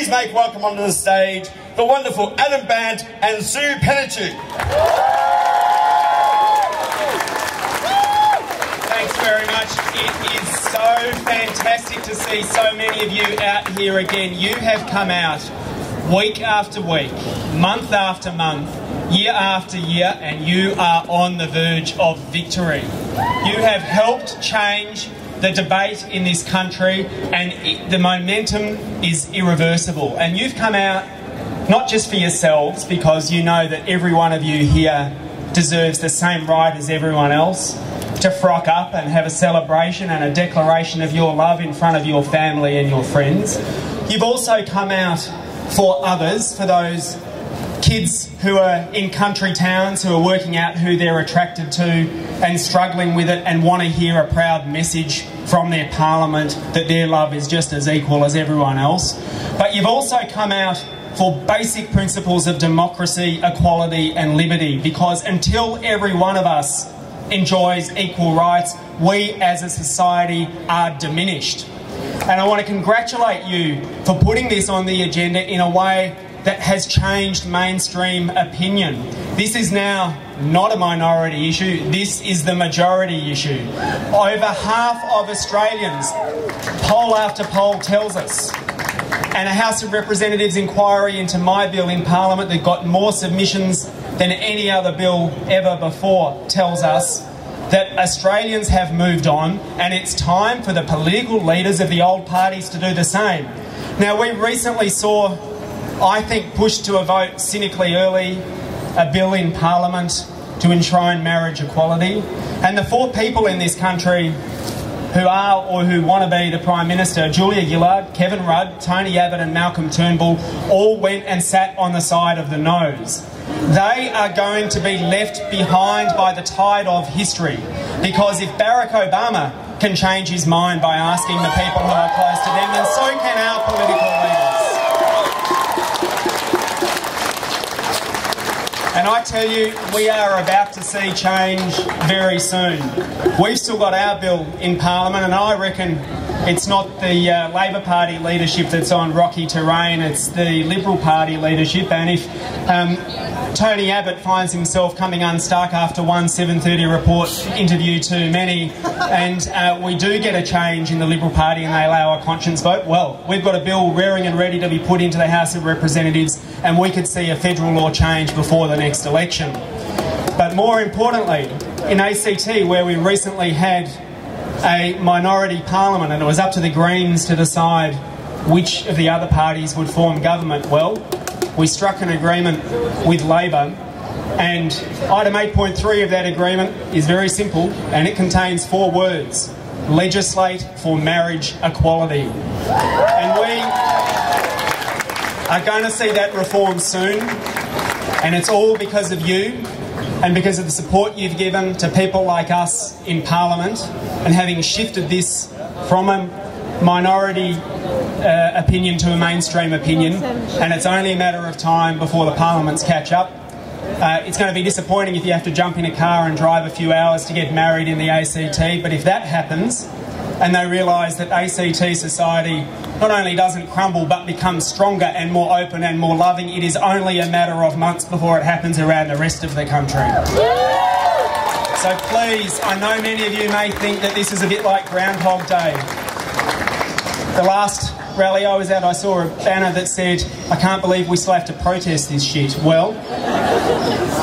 please make welcome onto the stage the wonderful Adam Bandt and Sue Penachuk. Thanks very much. It is so fantastic to see so many of you out here again. You have come out week after week, month after month, year after year, and you are on the verge of victory. You have helped change the debate in this country, and the momentum is irreversible. And you've come out not just for yourselves, because you know that every one of you here deserves the same right as everyone else to frock up and have a celebration and a declaration of your love in front of your family and your friends. You've also come out for others, for those kids who are in country towns who are working out who they're attracted to and struggling with it and want to hear a proud message from their parliament that their love is just as equal as everyone else. But you've also come out for basic principles of democracy, equality and liberty, because until every one of us enjoys equal rights, we as a society are diminished. And I want to congratulate you for putting this on the agenda in a way that has changed mainstream opinion. This is now not a minority issue, this is the majority issue. Over half of Australians, poll after poll tells us, and a House of Representatives inquiry into my bill in Parliament that got more submissions than any other bill ever before tells us that Australians have moved on, and it's time for the political leaders of the old parties to do the same. Now, we recently saw, I think, pushed to a vote cynically early, a bill in Parliament to enshrine marriage equality. And the four people in this country who are or who want to be the Prime Minister, Julia Gillard, Kevin Rudd, Tony Abbott and Malcolm Turnbull, all went and sat on the side of the no's. They are going to be left behind by the tide of history, because if Barack Obama can change his mind by asking the people who are close to them, then so can our political leaders. And I tell you, we are about to see change very soon. We've still got our bill in Parliament, and I reckon it's not the Labor Party leadership that's on rocky terrain, it's the Liberal Party leadership. And if Tony Abbott finds himself coming unstuck after one 7:30 report interview too many, and we do get a change in the Liberal Party and they allow a conscience vote, well, we've got a bill rearing and ready to be put into the House of Representatives, and we could see a federal law change before the next election. But more importantly, in ACT, where we recently had a minority parliament and it was up to the Greens to decide which of the other parties would form government, well, we struck an agreement with Labor, and item 8.3 of that agreement is very simple, and it contains 4 words: legislate for marriage equality. And we are going to see that reform soon, and it's all because of you and because of the support you've given to people like us in Parliament, and having shifted this from a minority opinion to a mainstream opinion, and it's only a matter of time before the parliaments catch up. It's going to be disappointing if you have to jump in a car and drive a few hours to get married in the ACT, but if that happens and they realise that ACT society not only doesn't crumble but becomes stronger and more open and more loving, it is only a matter of months before it happens around the rest of the country. So please, I know many of you may think that this is a bit like Groundhog Day. The last rally I was at, I saw a banner that said, "I can't believe we still have to protest this shit." Well,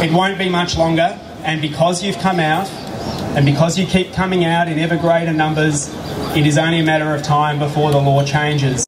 it won't be much longer, and because you've come out, and because you keep coming out in ever greater numbers, it is only a matter of time before the law changes.